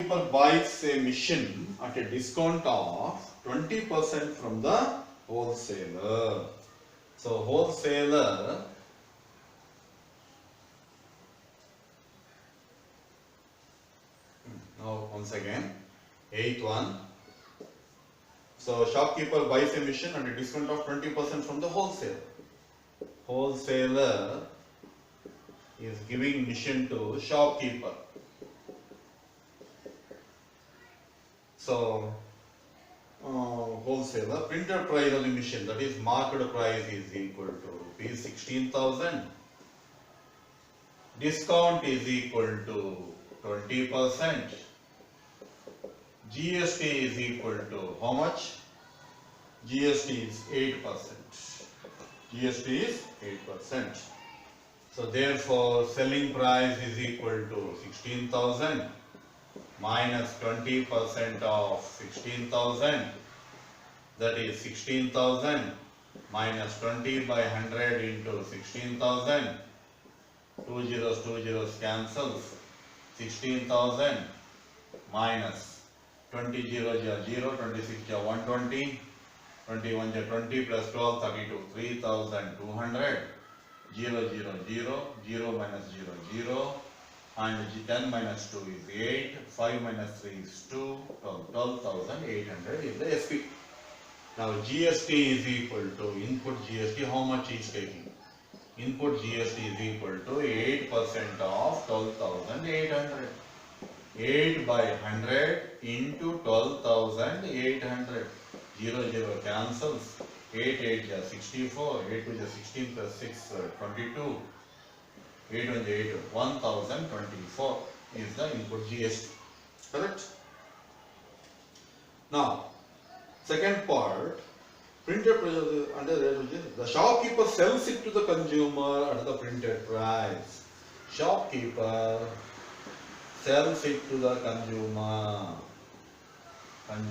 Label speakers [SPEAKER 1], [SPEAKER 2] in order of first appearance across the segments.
[SPEAKER 1] People buys a machine at a discount of 20% from the wholesaler. So wholesaler now once again, eighth one. So shopkeeper buys a machine at a discount of 20% from the wholesaler. Wholesaler is giving machine to shopkeeper. So wholesaler printed price of the machine, that is market price, is equal to rupees 16,000. Discount is equal to 20%. GST is equal to how much? GST is 8%. GST is 8%. So therefore selling price is equal to 16,000 minus 20% of 16,000, that is 16,000 minus 20 by 100 into 16,000. Two zeros cancels. 16,000 minus 20 0 0, 26 120, 21 20 plus 12 32, 3,200. 0 0 0, 0 minus 0 0, and 10 minus 2 is 8, 5 minus 3 is 2, 12,800 is the SP. Now GST is equal to input GST, how much is taking? Input GST is equal to 8% of 12,800. 8 by 100 into 12,800. 0 0 cancels. 8 8 is 64. 8 2 is 16 plus 6 22. 8 1 is 8. 1,024 is the input GST. Correct? Now, second part. Printed price under the shopkeeper sells it to the consumer at the printed price. Shopkeeper sells it to the consumer at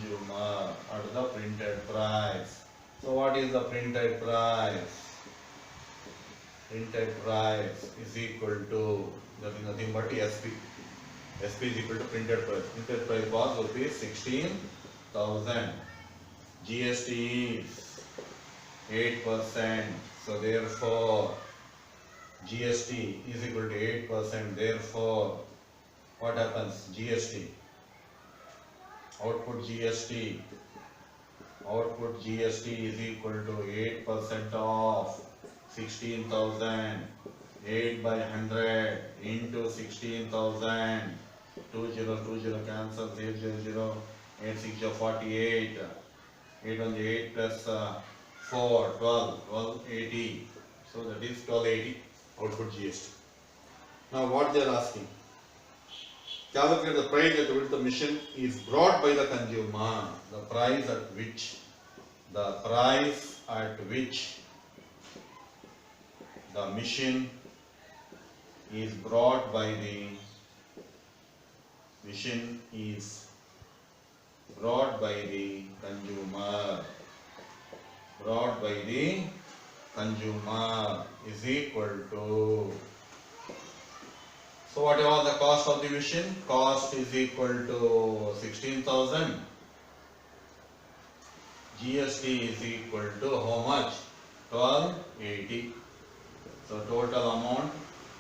[SPEAKER 1] the printed price. So what is the printed price? Printed price is equal to nothing but SP. SP is equal to printed price. Printed price was rupees 16,000. GST is 8%. So therefore GST is equal to 8%. Therefore what happens? GST, output GST is equal to 8% of 16,000. 8 by 100 into 16,000. 2 0 cancels. 8 0 8 6 48. 8 1 8 plus 4 12 80. So that is 1280 output GST. Now what they are asking? Calculate the price at which the machine is brought by the consumer. The price at which the machine is brought by the consumer is equal to, so what was the cost of the machine? Cost is equal to 16,000. GST is equal to how much? 1280. So total amount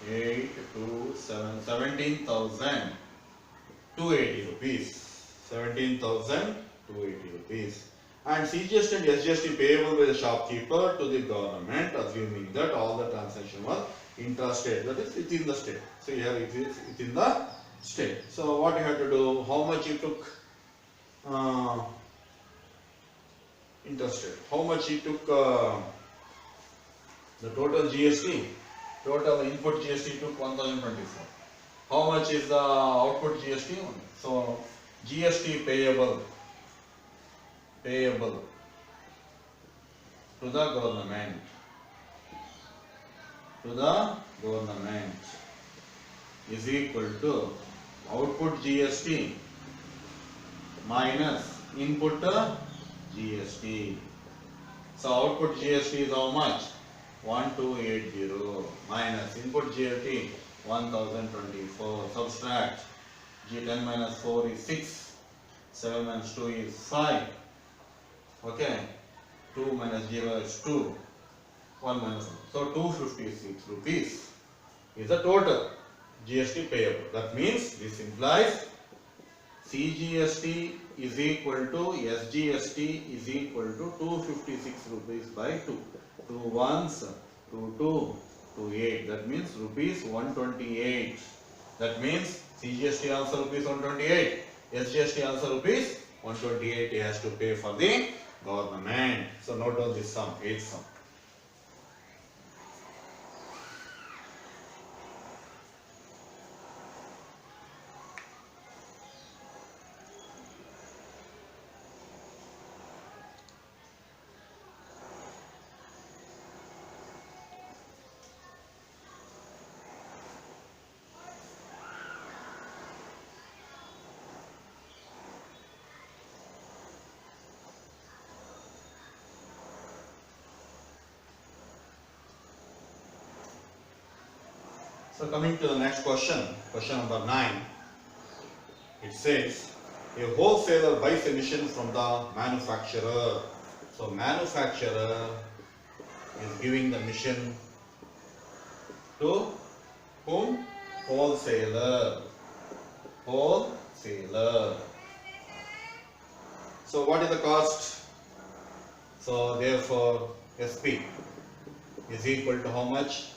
[SPEAKER 1] 17,280 rupees. 17,280 rupees. And CGST and SGST payable by the shopkeeper to the government, assuming that all the transaction was intrastate, that is within the state. So here it is within the state. So what you have to do? How much you took interstate? How much you took the total GST? Total input GST took 1,024. How much is the output GST? So GST payable to the government. Is equal to output GST minus input GST. So output GST is how much? 1280 minus input GST 1024. Subtract 10 minus 4 is 6. 7 minus 2 is 5. Okay. 2 minus 0 is 2. 1 minus 1. So 256 rupees is the total GST payable. That means this implies CGST is equal to SGST is equal to 256 rupees by 2. 2 ones, 2 2, 2 8. That means rupees 128. That means CGST also rupees 128. SGST also rupees 128 he has to pay for the government. So note down this sum, 8th sum. So coming to the next question, question number 9. It says, a wholesaler buys a machine from the manufacturer. So manufacturer is giving the machine to whom? Wholesaler. Wholesaler. So what is the cost? So therefore SP is equal to how much?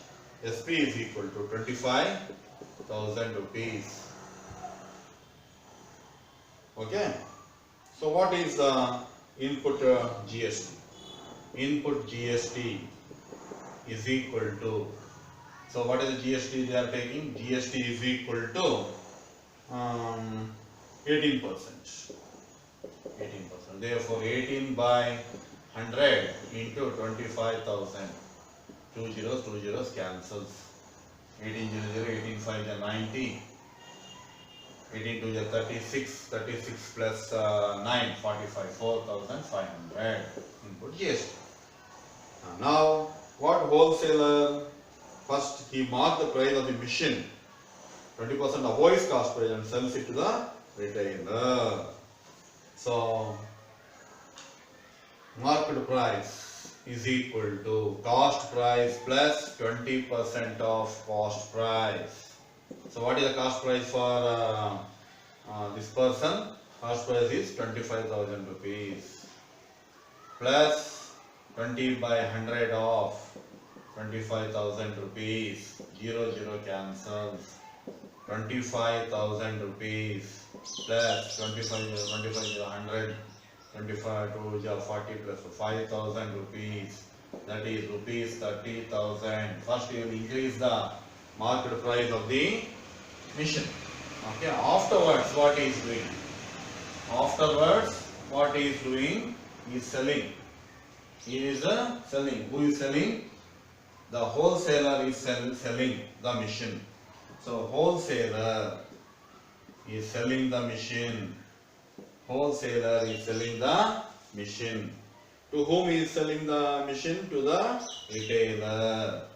[SPEAKER 1] SP is equal to 25,000 rupees. Okay. So what is the input GST? Input GST is equal to, so what is the GST they are taking? GST is equal to 18%. 18%. Therefore 18 by 100 into 25,000. 2 zeros cancels. 18 0 18 5 is 90. 18 2 is 36. 36 plus 9 45. 4,500 input GST. Now what wholesaler? First he marked the price of the machine 20% above his cost price and sells it to the retailer. So market price is equal to cost price plus 20% of cost price. So what is the cost price for this person? Cost price is 25,000 rupees plus 20 by 100 of 25,000 rupees. 0 cancels. 25,000 rupees plus 25 100. 25 to 40 plus 5,000 rupees, that is rupees 30,000. First you will increase the market price of the machine. Okay. Afterwards what he is doing? Afterwards what he is doing? He is selling. He is selling. Who is selling? The wholesaler is selling the machine. So wholesaler is selling the machine. Wholesaler is selling the machine. To whom he is selling the machine? To the retailer.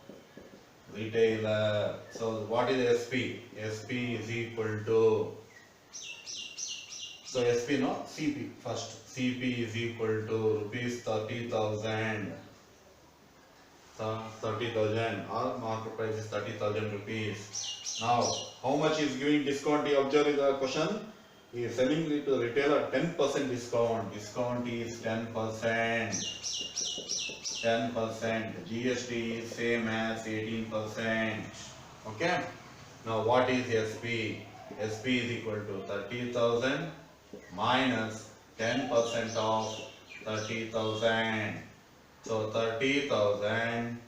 [SPEAKER 1] Retailer. So what is SP? SP is equal to, so SP no, CP first. CP is equal to rupees 30,000. 30,000, or market price is 30,000 rupees. Now how much is giving discount? You observe the question. He is selling it to the retailer 10% discount. Discount is 10%. 10%. GST is same as 18%. Okay. Now what is SP? SP is equal to 30,000 minus 10% of 30,000. So 30,000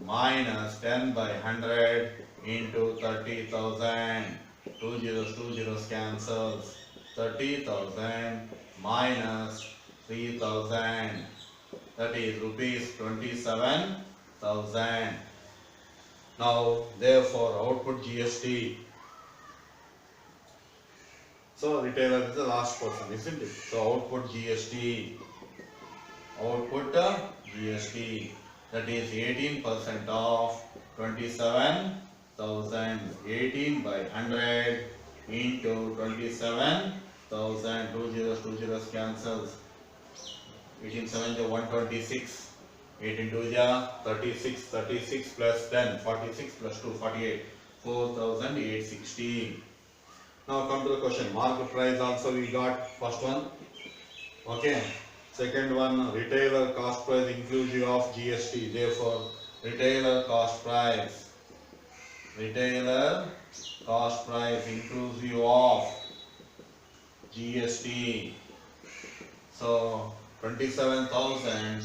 [SPEAKER 1] minus 10 by 100 into 30,000. 2 zeros cancels. 30,000 minus 3,000, that is rupees 27,000. Now therefore output GST. So retailer is the last person, isn't it? So output GST. Output GST, that is 18% of 27,000. 18 by 100 into 27,000. 2 zeros cancels. 18 7 is 126. 18 2 is 36. 36 plus 10, 46 plus 2, 48. 4,860. Now come to the question. Market price also we got first one. Okay. Second one, retailer cost price inclusive of GST. Therefore, retailer cost price inclusive of GST. So 27,000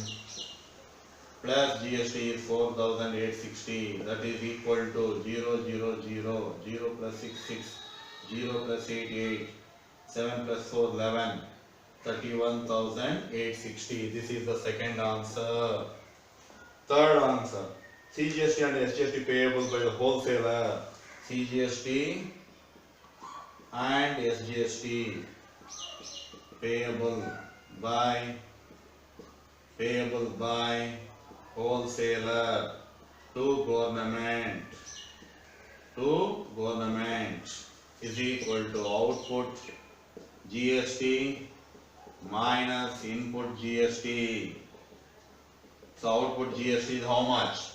[SPEAKER 1] plus GST is 4,860. That is equal to 0, 0, 0, 0 plus 6, 6, 0 plus 8, 8, 7 plus 4, 11, 31,860. This is the second answer. Third answer, CGST and SGST payable by the wholesaler. CGST and SGST payable by wholesaler to government is equal to output GST minus input GST. So output GST is how much?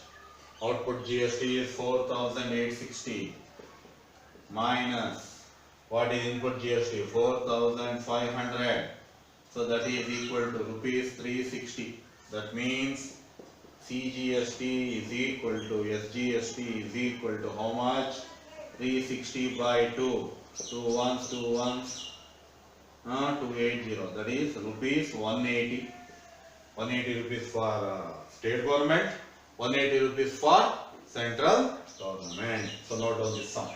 [SPEAKER 1] Output GST is 4,860 minus what is input GST? 4,500. So that is equal to rupees 360. That means CGST is equal to SGST is equal to how much? 360 by 2. 2 ones, 280. That is rupees 180. 180 rupees for state government, 180 rupees for central government. So note down this sum.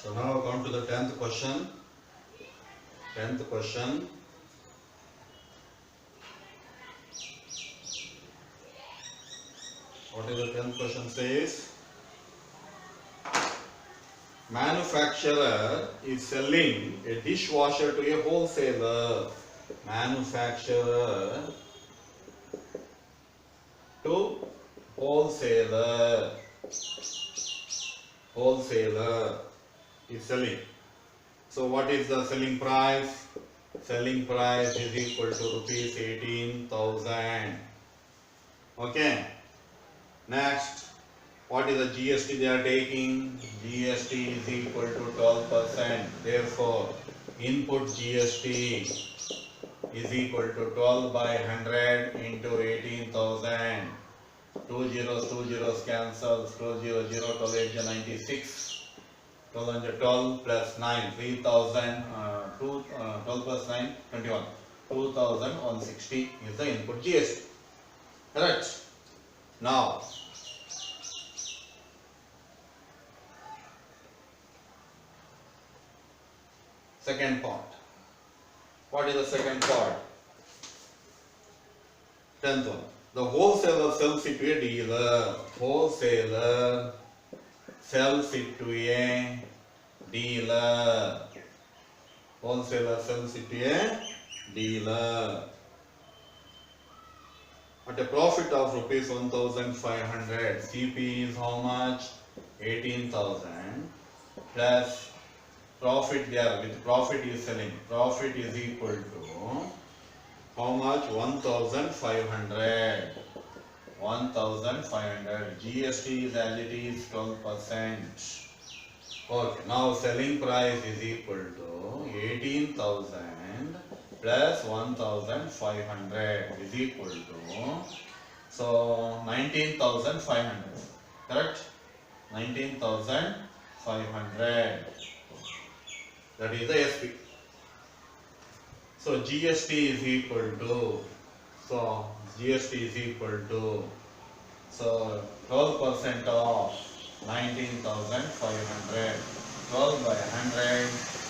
[SPEAKER 1] So now come to the 10th question. 10th question. What is the 10th question says? Manufacturer is selling a dishwasher to a wholesaler. Manufacturer to wholesaler. Wholesaler is selling. So what is the selling price? Selling price is equal to rupees 18,000. Okay. Next, what is the GST they are taking? GST is equal to 12%. Therefore, input GST is equal to 12 by 100 into 18,000. 2 zeros cancels. 2 0 0 12 8 96. 12 plus 9, 3,000, 12 plus 9, 21. 2,160 is the input GST. Correct? Now, second part. What is the second part? 10th one. The wholesaler sells it to a dealer. Wholesaler sells it to a dealer. Wholesaler sells it to a dealer at a profit of rupees 1,500. CP is how much? 18,000 plus profit there. With profit is selling. Profit is equal to how much? 1,500. 1,500. GST is as it is 12%. Okay, now selling price is equal to 18,000 plus 1,500 is equal to, so 19,500. Correct? 19,500. That is the SP. So GST is equal to, so GST is equal to, so 12% of 19,500. 12 by 100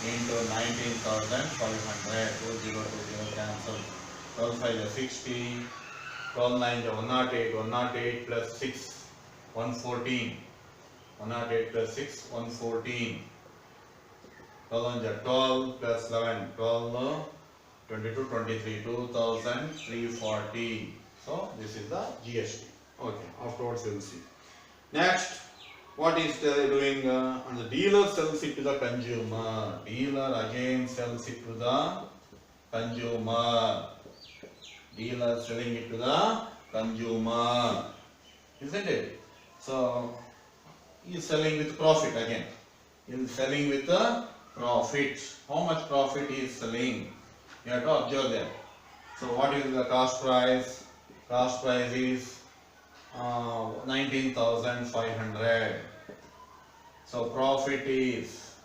[SPEAKER 1] into 19,500. 20 cancel. 12 5 is 60, 12 9 is 108, 108 plus 6, 114, 108 plus 6, 114, 12 1 is 12 plus 11, 12, 22, 23, 2340. So this is the GST. Okay, afterwards we will see. Next, what is doing? And the dealer sells it to the consumer. Dealer again sells it to the consumer. Dealer selling it to the consumer, isn't it? So he is selling with profit again. He is selling with a profit. How much profit he is selling? You have to observe that. So what is the cost price? Cost price is 19,500. So profit is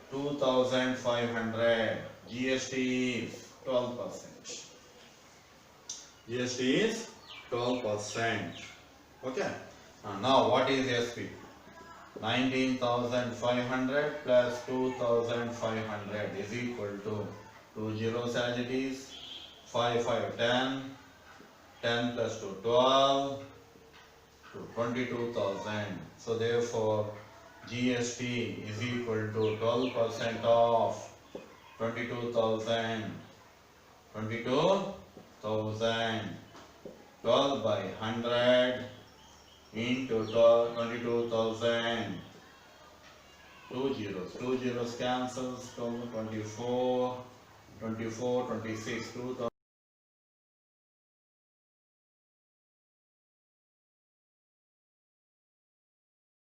[SPEAKER 1] 2,500. GST is 12%. GST is 12%. Okay. Now what is SP? 19,500 plus 2,500 is equal to 2 zeros as it is, 5 5 10, 10 plus 2 12, to 22,000. So therefore GST is equal to 12% of 22,000. 22,000. 12 by 100 into 22,000. 2 zeros cancels. 24, 24, 26, 2,000.